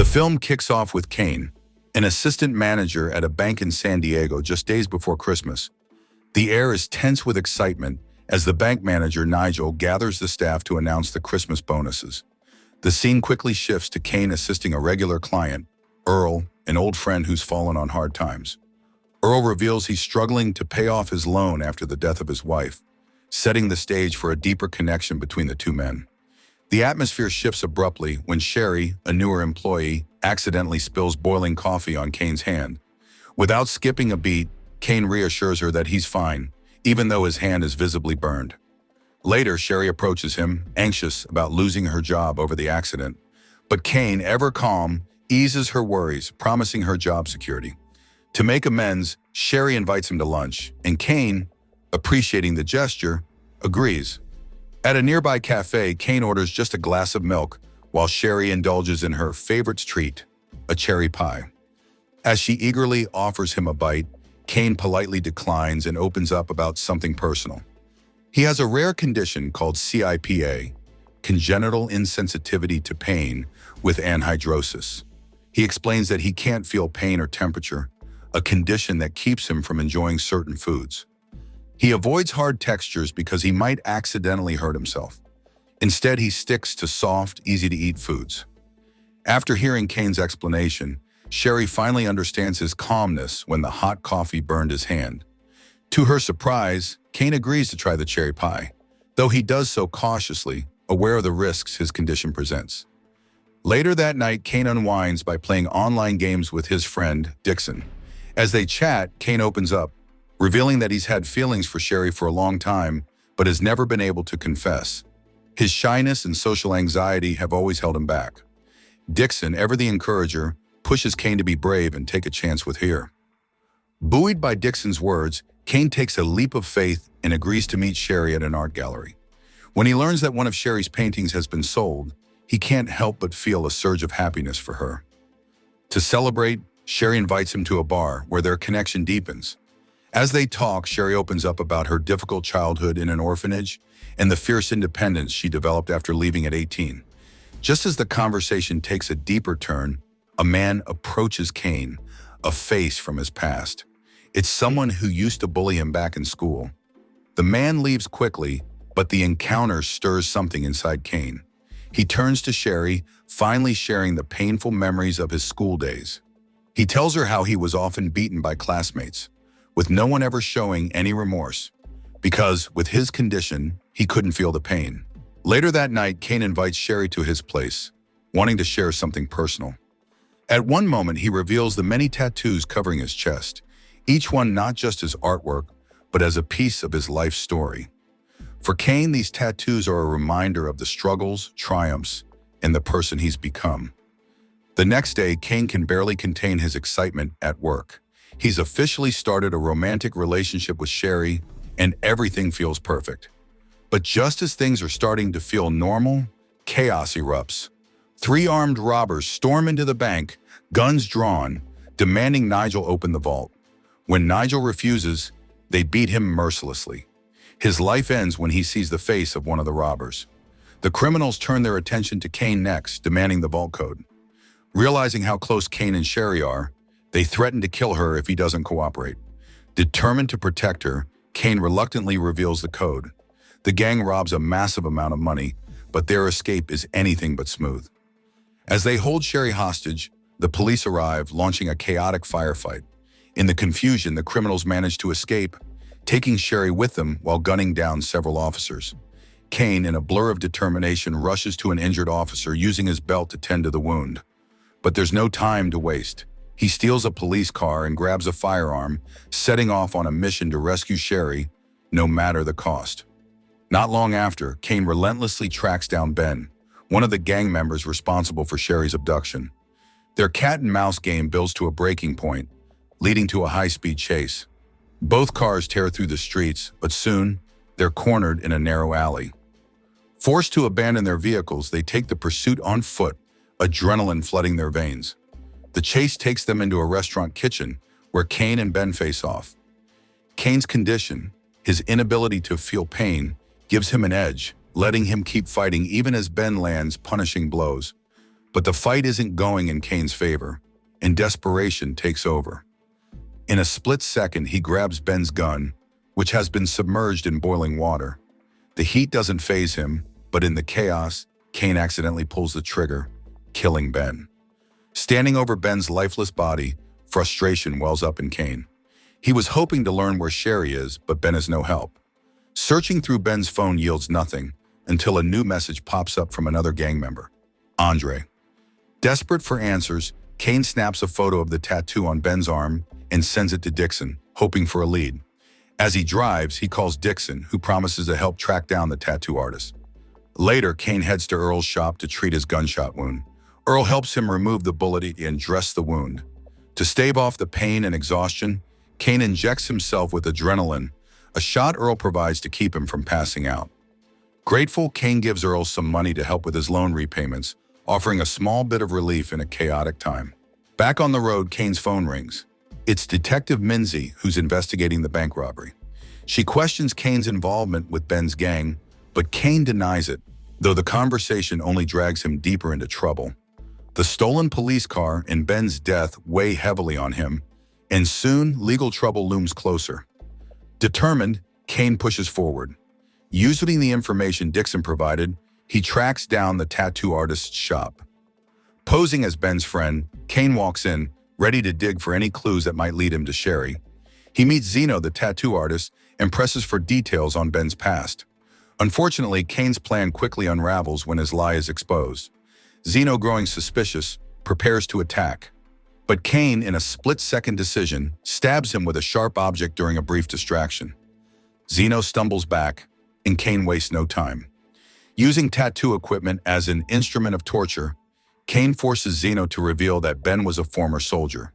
The film kicks off with Kane, an assistant manager at a bank in San Diego just days before Christmas. The air is tense with excitement as the bank manager, Nigel, gathers the staff to announce the Christmas bonuses. The scene quickly shifts to Kane assisting a regular client, Earl, an old friend who's fallen on hard times. Earl reveals he's struggling to pay off his loan after the death of his wife, setting the stage for a deeper connection between the two men. The atmosphere shifts abruptly when Sherry, a newer employee, accidentally spills boiling coffee on Kane's hand. Without skipping a beat, Kane reassures her that he's fine, even though his hand is visibly burned. Later, Sherry approaches him, anxious about losing her job over the accident. But Kane, ever calm, eases her worries, promising her job security. To make amends, Sherry invites him to lunch, and Kane, appreciating the gesture, agrees. At a nearby cafe, Kane orders just a glass of milk, while Sherry indulges in her favorite treat, a cherry pie. As she eagerly offers him a bite, Kane politely declines and opens up about something personal. He has a rare condition called CIPA, congenital insensitivity to pain, with anhidrosis. He explains that he can't feel pain or temperature, a condition that keeps him from enjoying certain foods. He avoids hard textures because he might accidentally hurt himself. Instead, he sticks to soft, easy-to-eat foods. After hearing Kane's explanation, Sherry finally understands his calmness when the hot coffee burned his hand. To her surprise, Kane agrees to try the cherry pie, though he does so cautiously, aware of the risks his condition presents. Later that night, Kane unwinds by playing online games with his friend, Dixon. As they chat, Kane opens up, revealing that he's had feelings for Sherry for a long time, but has never been able to confess. His shyness and social anxiety have always held him back. Dixon, ever the encourager, pushes Kane to be brave and take a chance with her. Buoyed by Dixon's words, Kane takes a leap of faith and agrees to meet Sherry at an art gallery. When he learns that one of Sherry's paintings has been sold, he can't help but feel a surge of happiness for her. To celebrate, Sherry invites him to a bar where their connection deepens. As they talk, Sherry opens up about her difficult childhood in an orphanage and the fierce independence she developed after leaving at 18. Just as the conversation takes a deeper turn, a man approaches Kane, a face from his past. It's someone who used to bully him back in school. The man leaves quickly, but the encounter stirs something inside Kane. He turns to Sherry, finally sharing the painful memories of his school days. He tells her how he was often beaten by classmates, with no one ever showing any remorse, because with his condition, he couldn't feel the pain. Later that night, Kane invites Sherry to his place, wanting to share something personal. At one moment, he reveals the many tattoos covering his chest, each one not just as artwork, but as a piece of his life story. For Kane, these tattoos are a reminder of the struggles, triumphs, and the person he's become. The next day, Kane can barely contain his excitement at work. He's officially started a romantic relationship with Sherry, and everything feels perfect. But just as things are starting to feel normal, chaos erupts. 3 armed robbers storm into the bank, guns drawn, demanding Nigel open the vault. When Nigel refuses, they beat him mercilessly. His life ends when he sees the face of one of the robbers. The criminals turn their attention to Kane next, demanding the vault code. Realizing how close Kane and Sherry are, they threaten to kill her if he doesn't cooperate. Determined to protect her, Kane reluctantly reveals the code. The gang robs a massive amount of money, but their escape is anything but smooth. As they hold Sherry hostage, the police arrive, launching a chaotic firefight. In the confusion, the criminals manage to escape, taking Sherry with them while gunning down several officers. Kane, in a blur of determination, rushes to an injured officer, using his belt to tend to the wound. But there's no time to waste. He steals a police car and grabs a firearm, setting off on a mission to rescue Sherry, no matter the cost. Not long after, Kane relentlessly tracks down Ben, one of the gang members responsible for Sherry's abduction. Their cat-and-mouse game builds to a breaking point, leading to a high-speed chase. Both cars tear through the streets, but soon, they're cornered in a narrow alley. Forced to abandon their vehicles, they take the pursuit on foot, adrenaline flooding their veins. The chase takes them into a restaurant kitchen, where Kane and Ben face off. Kane's condition, his inability to feel pain, gives him an edge, letting him keep fighting even as Ben lands punishing blows. But the fight isn't going in Kane's favor, and desperation takes over. In a split second, he grabs Ben's gun, which has been submerged in boiling water. The heat doesn't faze him, but in the chaos, Kane accidentally pulls the trigger, killing Ben. Standing over Ben's lifeless body, frustration wells up in Kane. He was hoping to learn where Sherry is, but Ben is no help. Searching through Ben's phone yields nothing until a new message pops up from another gang member, Andre. Desperate for answers, Kane snaps a photo of the tattoo on Ben's arm and sends it to Dixon, hoping for a lead. As he drives, he calls Dixon, who promises to help track down the tattoo artist. Later, Kane heads to Earl's shop to treat his gunshot wound. Earl helps him remove the bullet and dress the wound. To stave off the pain and exhaustion, Kane injects himself with adrenaline, a shot Earl provides to keep him from passing out. Grateful, Kane gives Earl some money to help with his loan repayments, offering a small bit of relief in a chaotic time. Back on the road, Kane's phone rings. It's Detective Minzy who's investigating the bank robbery. She questions Kane's involvement with Ben's gang, but Kane denies it, though the conversation only drags him deeper into trouble. The stolen police car and Ben's death weigh heavily on him, and soon legal trouble looms closer. Determined, Kane pushes forward. Using the information Dixon provided, he tracks down the tattoo artist's shop. Posing as Ben's friend, Kane walks in, ready to dig for any clues that might lead him to Sherry. He meets Zeno, the tattoo artist, and presses for details on Ben's past. Unfortunately, Kane's plan quickly unravels when his lie is exposed. Zeno, growing suspicious, prepares to attack. But Kane, in a split-second decision, stabs him with a sharp object during a brief distraction. Zeno stumbles back, and Kane wastes no time. Using tattoo equipment as an instrument of torture, Kane forces Zeno to reveal that Ben was a former soldier.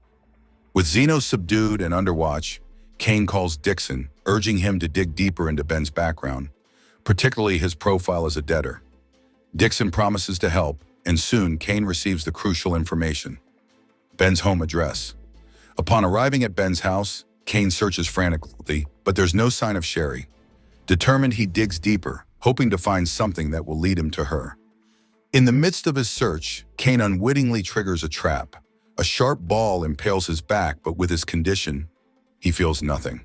With Zeno subdued and under watch, Kane calls Dixon, urging him to dig deeper into Ben's background, particularly his profile as a debtor. Dixon promises to help, and soon Kane receives the crucial information: Ben's home address. Upon arriving at Ben's house, Kane searches frantically, but there's no sign of Sherry. Determined, he digs deeper, hoping to find something that will lead him to her. In the midst of his search, Kane unwittingly triggers a trap. A sharp ball impales his back, but with his condition, he feels nothing.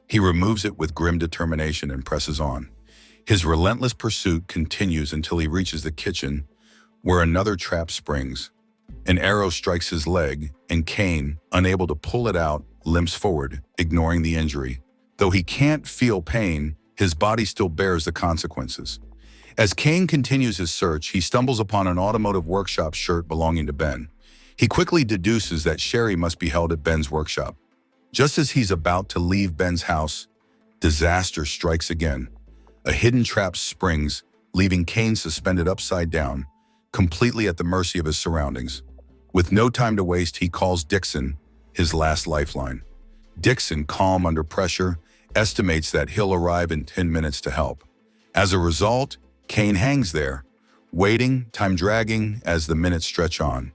He removes it with grim determination and presses on. His relentless pursuit continues until he reaches the kitchen, where another trap springs. An arrow strikes his leg, and Kane, unable to pull it out, limps forward, ignoring the injury. Though he can't feel pain, his body still bears the consequences. As Kane continues his search, he stumbles upon an automotive workshop shirt belonging to Ben. He quickly deduces that Sherry must be held at Ben's workshop. Just as he's about to leave Ben's house, disaster strikes again. A hidden trap springs, leaving Kane suspended upside down, completely at the mercy of his surroundings. With no time to waste, he calls Dixon, his last lifeline. Dixon, calm under pressure, estimates that he'll arrive in 10 minutes to help. As a result, Kane hangs there, waiting, time dragging as the minutes stretch on.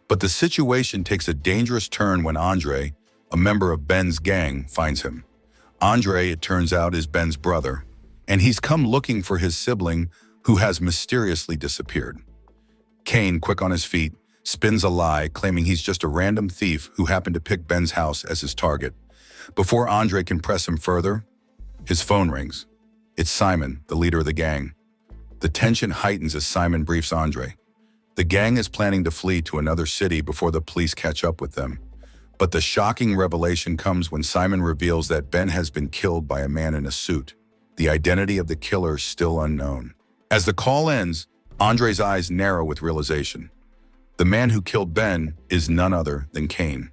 But the situation takes a dangerous turn when Andre, a member of Ben's gang, finds him. Andre, it turns out, is Ben's brother, and he's come looking for his sibling who has mysteriously disappeared. Kane, quick on his feet, spins a lie, claiming he's just a random thief who happened to pick Ben's house as his target. Before Andre can press him further, his phone rings. It's Simon, the leader of the gang. The tension heightens as Simon briefs Andre. The gang is planning to flee to another city before the police catch up with them. But the shocking revelation comes when Simon reveals that Ben has been killed by a man in a suit, the identity of the killer still unknown. As the call ends, Andre's eyes narrow with realization. The man who killed Ben is none other than Kane.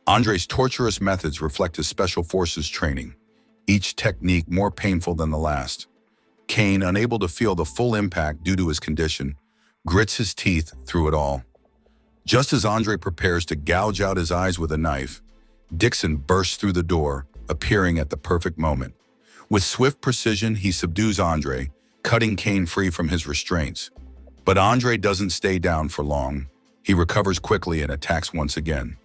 Andre's torturous methods reflect his special forces training, each technique more painful than the last. Kane, unable to feel the full impact due to his condition, grits his teeth through it all. Just as Andre prepares to gouge out his eyes with a knife, Dixon bursts through the door, appearing at the perfect moment. With swift precision, he subdues Andre, cutting Kane free from his restraints. But Andre doesn't stay down for long. He recovers quickly and attacks once again.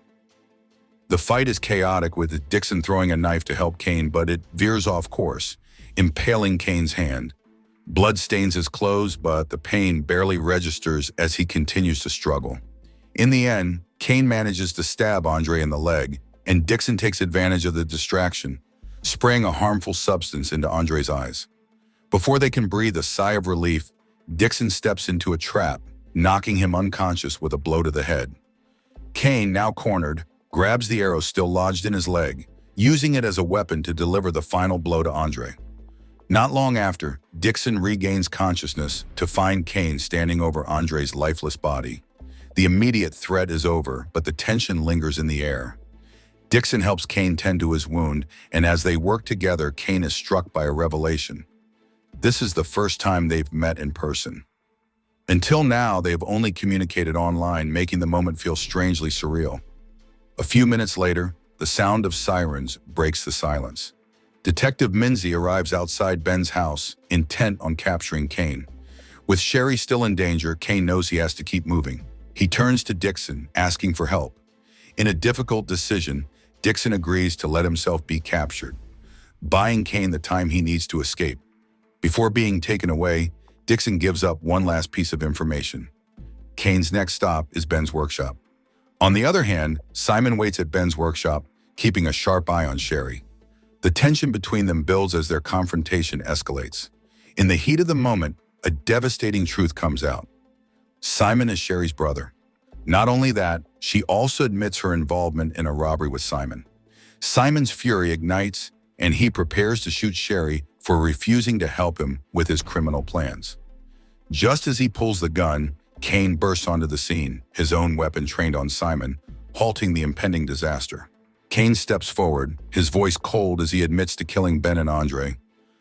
The fight is chaotic, with Dixon throwing a knife to help Kane, but it veers off course, impaling Kane's hand. Blood stains his clothes, but the pain barely registers as he continues to struggle. In the end, Kane manages to stab Andre in the leg, and Dixon takes advantage of the distraction, spraying a harmful substance into Andre's eyes. Before they can breathe a sigh of relief, Dixon steps into a trap, knocking him unconscious with a blow to the head. Kane, now cornered, grabs the arrow still lodged in his leg, using it as a weapon to deliver the final blow to Andre. Not long after, Dixon regains consciousness to find Kane standing over Andre's lifeless body. The immediate threat is over, but the tension lingers in the air. Dixon helps Kane tend to his wound, and as they work together, Kane is struck by a revelation. This is the first time they've met in person. Until now, they have only communicated online, making the moment feel strangely surreal. A few minutes later, the sound of sirens breaks the silence. Detective Minzy arrives outside Ben's house, intent on capturing Kane. With Sherry still in danger, Kane knows he has to keep moving. He turns to Dixon, asking for help. In a difficult decision, Dixon agrees to let himself be captured, buying Kane the time he needs to escape. Before being taken away, Dixon gives up one last piece of information. Kane's next stop is Ben's workshop. On the other hand, Simon waits at Ben's workshop, keeping a sharp eye on Sherry. The tension between them builds as their confrontation escalates. In the heat of the moment, a devastating truth comes out. Simon is Sherry's brother. Not only that, she also admits her involvement in a robbery with Simon. Simon's fury ignites, and he prepares to shoot Sherry for refusing to help him with his criminal plans. Just as he pulls the gun, Kane bursts onto the scene, his own weapon trained on Simon, halting the impending disaster. Kane steps forward, his voice cold as he admits to killing Ben and Andre.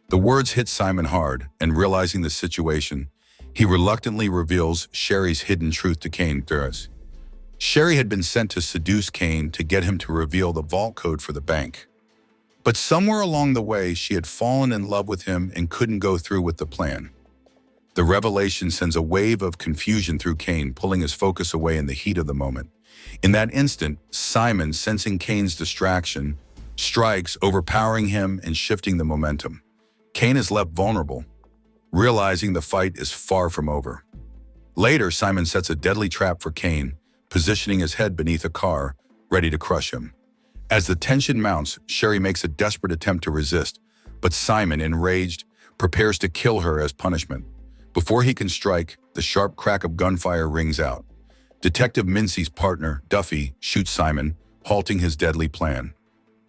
The words hit Simon hard, and realizing the situation, he reluctantly reveals Sherry's hidden truth to Kane. Sherry had been sent to seduce Kane to get him to reveal the vault code for the bank. But somewhere along the way, she had fallen in love with him and couldn't go through with the plan. The revelation sends a wave of confusion through Kane, pulling his focus away in the heat of the moment. In that instant, Simon, sensing Kane's distraction, strikes, overpowering him and shifting the momentum. Kane is left vulnerable, realizing the fight is far from over. Later, Simon sets a deadly trap for Kane, positioning his head beneath a car, ready to crush him. As the tension mounts, Sherry makes a desperate attempt to resist, but Simon, enraged, prepares to kill her as punishment. Before he can strike, the sharp crack of gunfire rings out. Detective Mincy's partner, Duffy, shoots Simon, halting his deadly plan.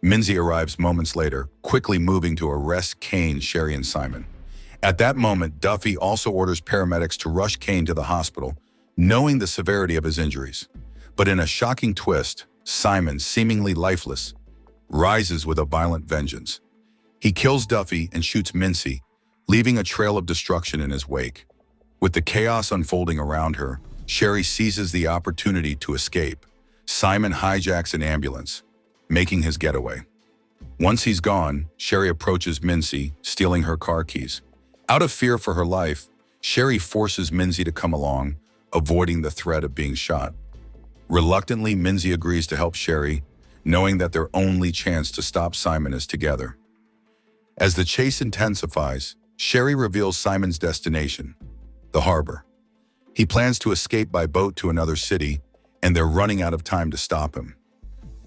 Mincy arrives moments later, quickly moving to arrest Kane, Sherry, and Simon. At that moment, Duffy also orders paramedics to rush Kane to the hospital, knowing the severity of his injuries. But in a shocking twist, Simon, seemingly lifeless, rises with a violent vengeance. He kills Duffy and shoots Mincy, leaving a trail of destruction in his wake. With the chaos unfolding around her, Sherry seizes the opportunity to escape. Simon hijacks an ambulance, making his getaway. Once he's gone, Sherry approaches Mincy, stealing her car keys. Out of fear for her life, Sherry forces Mincy to come along, avoiding the threat of being shot. Reluctantly, Mincy agrees to help Sherry, knowing that their only chance to stop Simon is together. As the chase intensifies, Sherry reveals Simon's destination, the harbor. He plans to escape by boat to another city, and they're running out of time to stop him.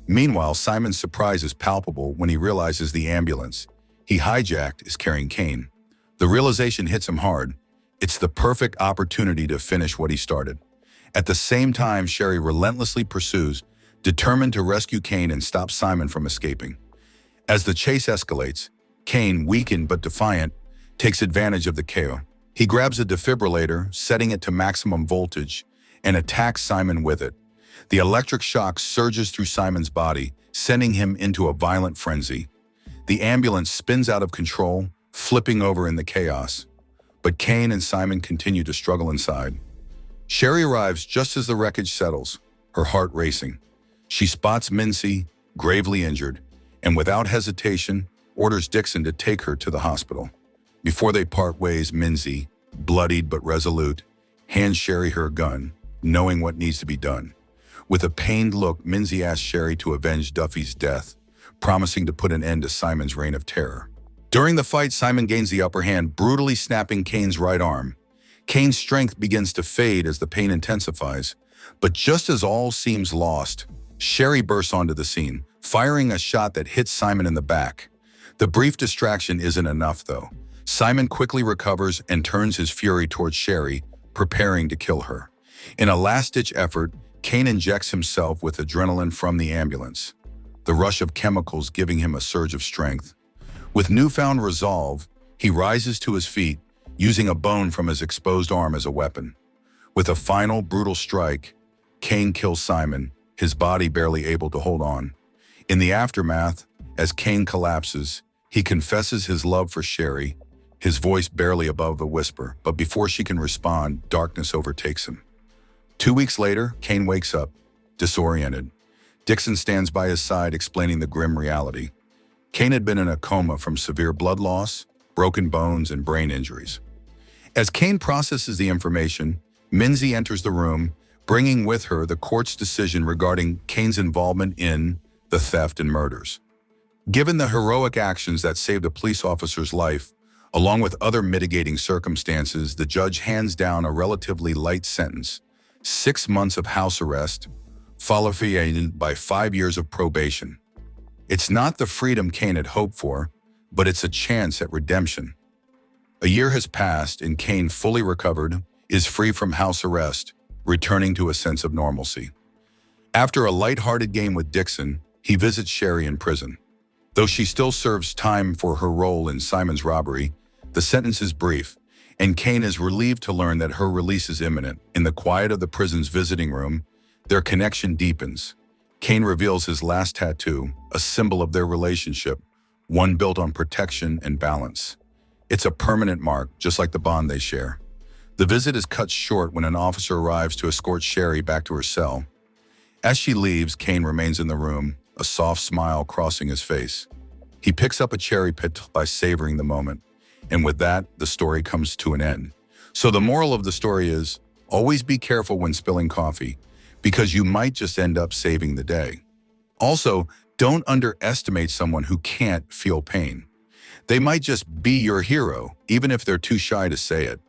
Meanwhile, Simon's surprise is palpable when he realizes the ambulance he hijacked is carrying Kane. The realization hits him hard. It's the perfect opportunity to finish what he started. At the same time, Sherry relentlessly pursues, determined to rescue Kane and stop Simon from escaping. As the chase escalates, Kane, weakened but defiant, takes advantage of the chaos. He grabs a defibrillator, setting it to maximum voltage, and attacks Simon with it. The electric shock surges through Simon's body, sending him into a violent frenzy. The ambulance spins out of control, flipping over in the chaos. But Kane and Simon continue to struggle inside. Sherry arrives just as the wreckage settles, her heart racing. She spots Mincy, gravely injured, and without hesitation, orders Dixon to take her to the hospital. Before they part ways, Mincy, bloodied but resolute, hands Sherry her gun, knowing what needs to be done. With a pained look, Mincy asks Sherry to avenge Duffy's death, promising to put an end to Simon's reign of terror. During the fight, Simon gains the upper hand, brutally snapping Kane's right arm. Kane's strength begins to fade as the pain intensifies, but just as all seems lost, Sherry bursts onto the scene, firing a shot that hits Simon in the back. The brief distraction isn't enough, though. Simon quickly recovers and turns his fury towards Sherry, preparing to kill her. In a last-ditch effort, Kane injects himself with adrenaline from the ambulance, the rush of chemicals giving him a surge of strength. With newfound resolve, he rises to his feet, using a bone from his exposed arm as a weapon. With a final, brutal strike, Kane kills Simon, his body barely able to hold on. In the aftermath, as Kane collapses, he confesses his love for Sherry, his voice barely above a whisper, but before she can respond, darkness overtakes him. 2 weeks later, Kane wakes up, disoriented. Dixon stands by his side, explaining the grim reality. Kane had been in a coma from severe blood loss, broken bones, and brain injuries. As Kane processes the information, Minzy enters the room, bringing with her the court's decision regarding Kane's involvement in the theft and murders. Given the heroic actions that saved a police officer's life, along with other mitigating circumstances, the judge hands down a relatively light sentence: 6 months of house arrest, followed by 5 years of probation. It's not the freedom Kane had hoped for, but it's a chance at redemption. A year has passed and Kane, fully recovered, is free from house arrest, returning to a sense of normalcy. After a light-hearted game with Dixon, he visits Sherry in prison. Though she still serves time for her role in Simon's robbery, the sentence is brief, and Kane is relieved to learn that her release is imminent. In the quiet of the prison's visiting room, their connection deepens. Kane reveals his last tattoo, a symbol of their relationship, one built on protection and balance. It's a permanent mark, just like the bond they share. The visit is cut short when an officer arrives to escort Sherry back to her cell. As she leaves, Kane remains in the room, a soft smile crossing his face. He picks up a cherry pit by savoring the moment, and with that, the story comes to an end. So the moral of the story is, always be careful when spilling coffee, because you might just end up saving the day. Also, don't underestimate someone who can't feel pain. They might just be your hero, even if they're too shy to say it.